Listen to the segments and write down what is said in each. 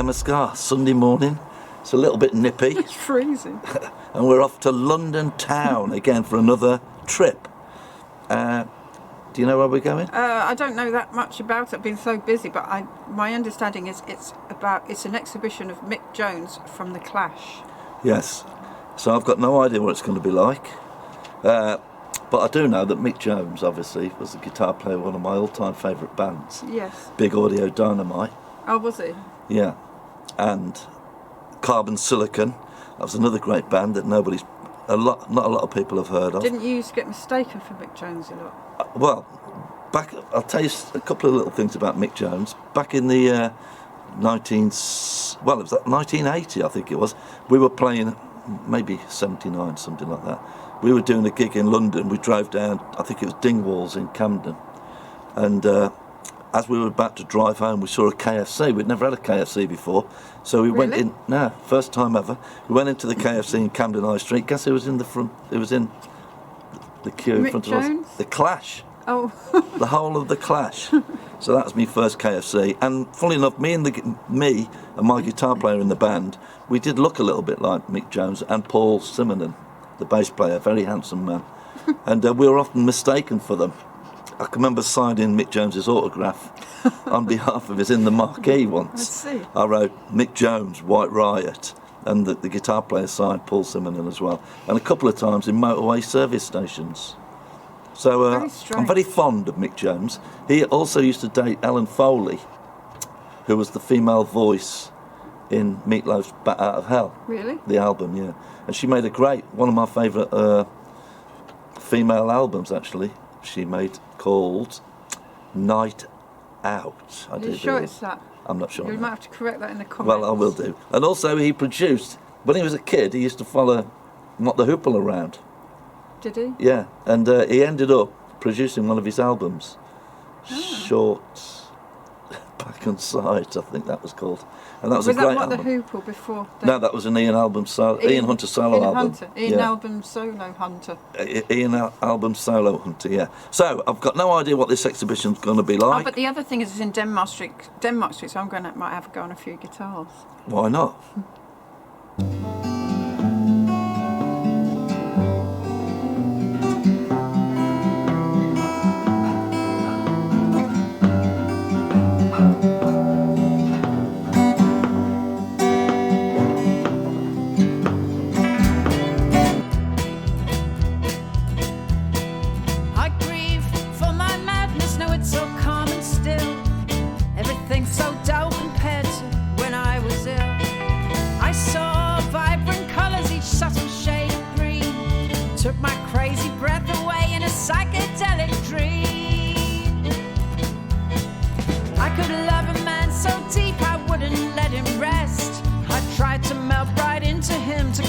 a.m. at Scarr, Sunday morning. It's a little bit nippy. It's freezing. And we're off to London town again for another trip. Do you know where we're going? I don't know that much about it. I've been so busy, but my understanding is it's an exhibition of Mick Jones from The Clash. Yes. So I've got no idea what it's going to be like. But I do know that Mick Jones, obviously, was the guitar player of one of my all-time favourite bands. Yes. Big Audio Dynamite. Oh, was he? Yeah. And Carbon Silicon. That was another great band that not a lot of people have heard of. Didn't you used to get mistaken for Mick Jones a lot? Well, I'll tell you a couple of little things about Mick Jones. Back in the 1980, I think it was, we were playing, maybe 79, something like that. We were doing a gig in London. We drove down, I think it was Dingwalls in Camden. And as we were about to drive home, we saw a KFC. We'd never had a KFC before. So we went in, first time ever. We went into the KFC in Camden High Street. Guess who was in the front? It was in the queue in front of us. The Clash. Oh. The whole of the Clash. So that was my first KFC. And funnily enough, me and my guitar player in the band, we did look a little bit like Mick Jones and Paul Simonon, the bass player, a very handsome man. And we were often mistaken for them. I can remember signing Mick Jones's autograph on behalf of his In the Marquee once. Let's see. I wrote Mick Jones, White Riot, and the guitar player signed Paul Simonon as well. And a couple of times in motorway service stations. So I'm very fond of Mick Jones. He also used to date Ellen Foley, who was the female voice in Meatloaf's Bat Out of Hell. Really? The album, yeah. And she made one of my favourite female albums, actually, she made, called Night Out. Are you sure it's that? I'm not sure. You might have to correct that in the comments. Well, I will do. And also he produced, when he was a kid, he used to follow Mott the Hoople around. Did he? Yeah, and he ended up producing one of his albums, Short Back and Side, I think that was called. And that was a great album. Was that Mott the Hoople before? No, that was an Ian Hunter solo album. Ian album solo Hunter. Ian album solo Hunter, yeah. So I've got no idea what this exhibition's going to be like. Oh, but the other thing is it's in Denmark Street, so might have to go on a few guitars. Why not?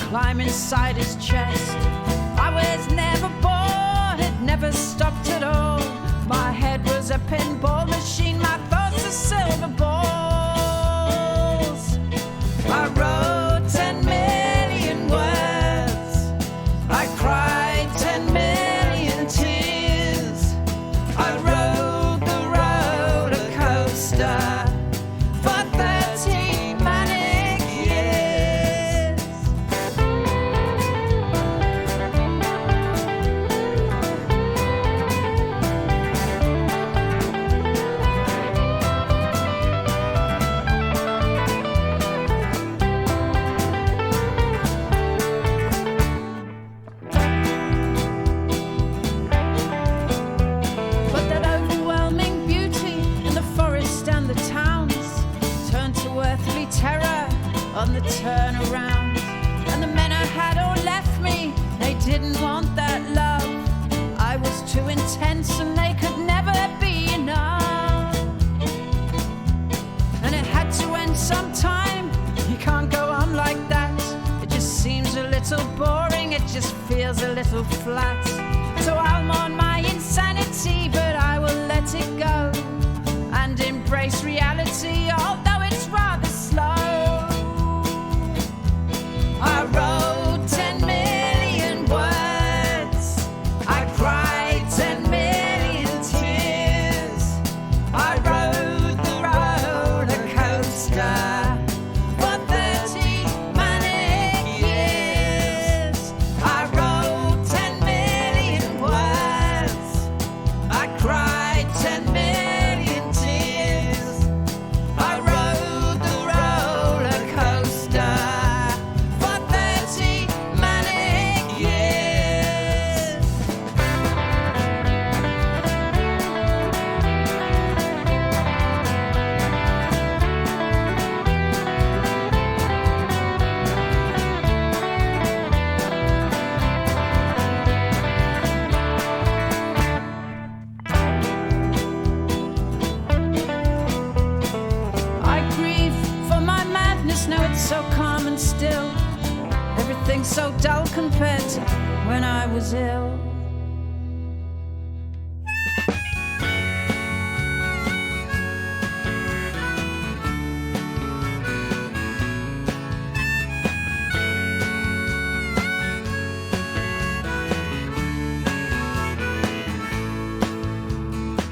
Climb inside his chest. I was never bored, it never stopped at all. My head was a pinball machine, my thoughts are silver balls. I wrote 10 million words, I cried 10 million tears. I rode the roller coaster for 13 manic years. On the turnaround, and the men I had all left me. They didn't want that love. I was too intense and they could never be enough. And it had to end sometime. You can't go on like that. It just seems a little boring. It just feels a little flat. So I'll mourn my insanity, but I will let it go and embrace reality, although it's rather slow. I wrote 10 million words, I cried 10 million tears. I rode the roller coaster calm and still. Everything's so dull compared to when I was ill.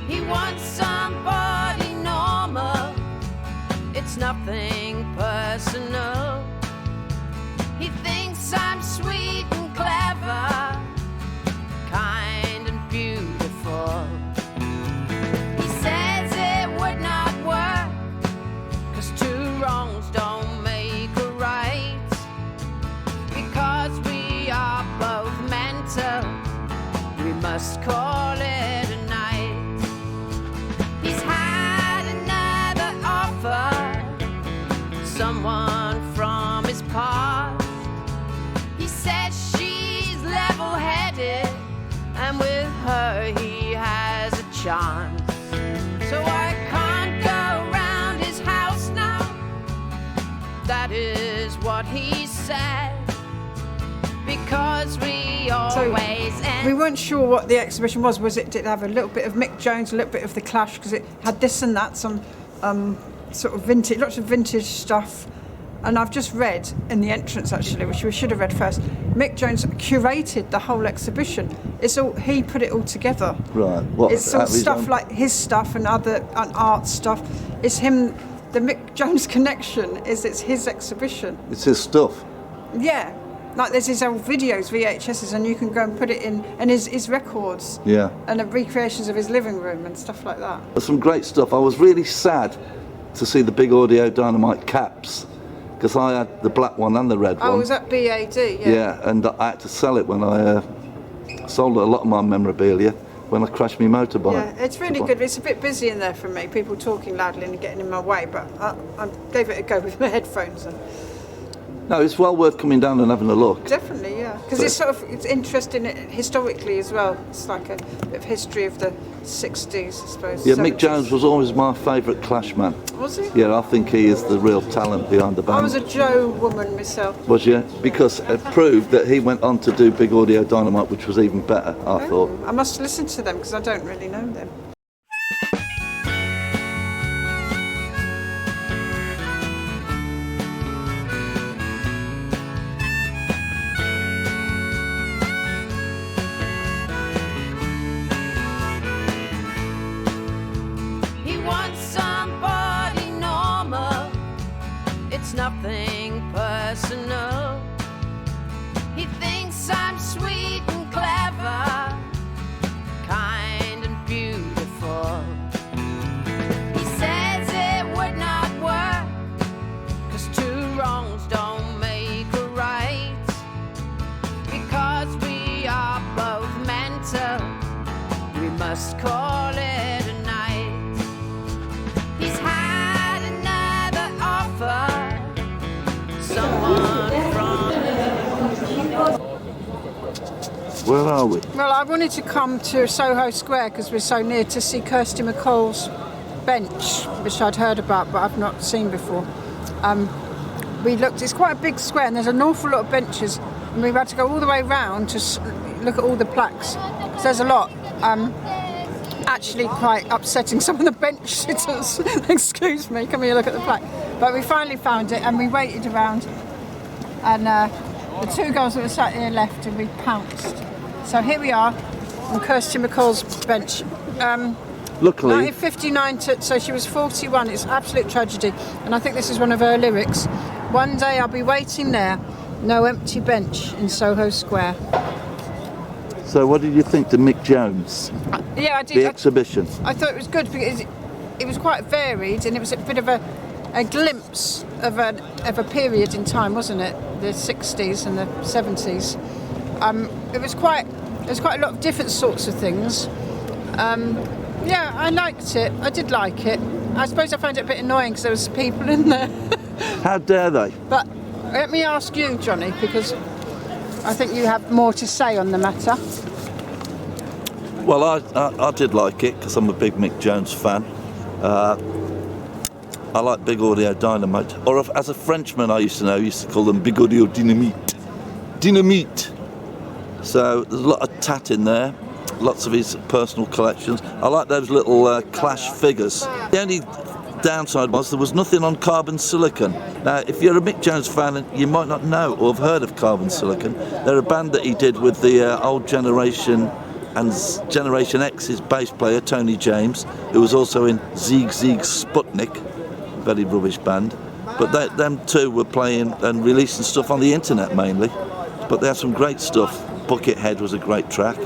He wants somebody normal. It's nothing personal. He thinks I'm sweet and clever, kind and beautiful. He says it would not work, 'cause two wrongs don't make a right. Because we are both mental, we must call it a night. He's had another offer, someone from his past. He says she's level-headed, and with her he has a chance. So I can't go round his house now, that is what he said, because we always end. We weren't sure what the exhibition was. Did it have a little bit of Mick Jones, a little bit of the Clash, because it had this and that, some sort of vintage, lots of vintage stuff. And I've just read in the entrance, actually, which we should have read first, Mick Jones curated the whole exhibition. It's all, he put it all together. Right. What? It's all stuff like his stuff and other art stuff. It's him, the Mick Jones connection it's his exhibition. It's his stuff. Yeah. Like there's his old videos, VHSs, and you can go and put it in, and his records. Yeah. And the recreations of his living room and stuff like that. There's some great stuff. I was really sad to see the Big Audio Dynamite caps, because I had the black one and the red one. Oh, was that B.A.D? Yeah. Yeah, and I had to sell it when I sold a lot of my memorabilia when I crashed my motorbike. Yeah, it's really good. It's a bit busy in there for me, people talking loudly and getting in my way, but I gave it a go with my headphones. And No, it's well worth coming down and having a look. definitely, yeah. Because it's interesting historically as well. It's like a bit of history of the 60s, I suppose. Yeah, 70s. Mick Jones was always my favourite Clash man. Was he? Yeah, I think he is the real talent behind the band. I was a Joe woman myself. Was you? Because it proved that he went on to do Big Audio Dynamite, which was even better, I thought. I must listen to them because I don't really know them. He wants somebody normal. It's nothing personal. He thinks I'm sweet and clever, kind and beautiful. He says it would not work, 'cause two wrongs don't make a right. Because we are both mental, we must call it a night. He's had another offer, someone from... Where are we? Well, I wanted to come to Soho Square because we're so near to see Kirsty MacColl's bench, which I'd heard about but I've not seen before. We looked, it's quite a big square and there's an awful lot of benches, and we've had to go all the way round to look at all the plaques. So there's a lot. Actually quite upsetting, some of the bench sitters. Excuse me, come here, look at the plaque. But we finally found it and we waited around, and the two girls that were sat here left and we pounced. So here we are on Kirsty MacColl's bench. Luckily, 1959 so she was 41. It's an absolute tragedy, and I think this is one of her lyrics. One day I'll be waiting there, no empty bench in Soho Square. so what did you think to Mick Jones? Yeah, I did. The exhibition? I thought it was good because it was quite varied, and it was a bit of a glimpse of a period in time, wasn't it? The 60s and the 70s. It was quite a lot of different sorts of things. Yeah, I liked it. I did like it. I suppose I found it a bit annoying because there was people in there. How dare they? But let me ask you, Johnny, because I think you have more to say on the matter. Well, I did like it because I'm a big Mick Jones fan. I like Big Audio Dynamite. Or as a Frenchman I used to know, I used to call them Big Audio Dynamite. Dynamite. So there's a lot of tat in there. Lots of his personal collections. I like those little Clash figures. The only downside was there was nothing on Carbon Silicon. Now, if you're a Mick Jones fan, you might not know or have heard of Carbon Silicon. They're a band that he did with the old generation and Generation X's bass player Tony James, who was also in Zieg Zieg Sputnik, very rubbish band. But them two were playing and releasing stuff on the internet mainly. But they had some great stuff. Buckethead was a great track.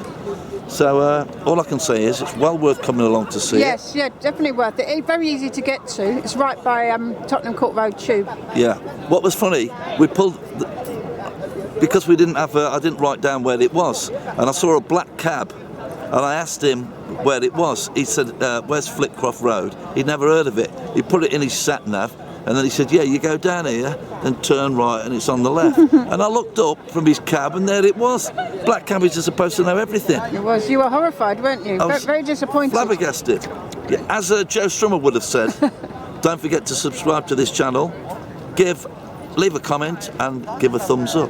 So all I can say is it's well worth coming along to see Yes, yeah, definitely worth it. It's very easy to get to. It's right by Tottenham Court Road Tube. Yeah. What was funny, we pulled because we didn't have. I didn't write down where it was, and I saw a black cab, and I asked him where it was. He said, "Where's Flitcroft Road?" He'd never heard of it. He put it in his sat nav. And then he said, "Yeah, you go down here and turn right and it's on the left." And I looked up from his cab and there it was. Black cabbies are supposed to know everything. It was. You were horrified, weren't you? I was Very disappointed. Flabbergasted. Yeah, as Joe Strummer would have said, don't forget to subscribe to this channel, leave a comment and give a thumbs up.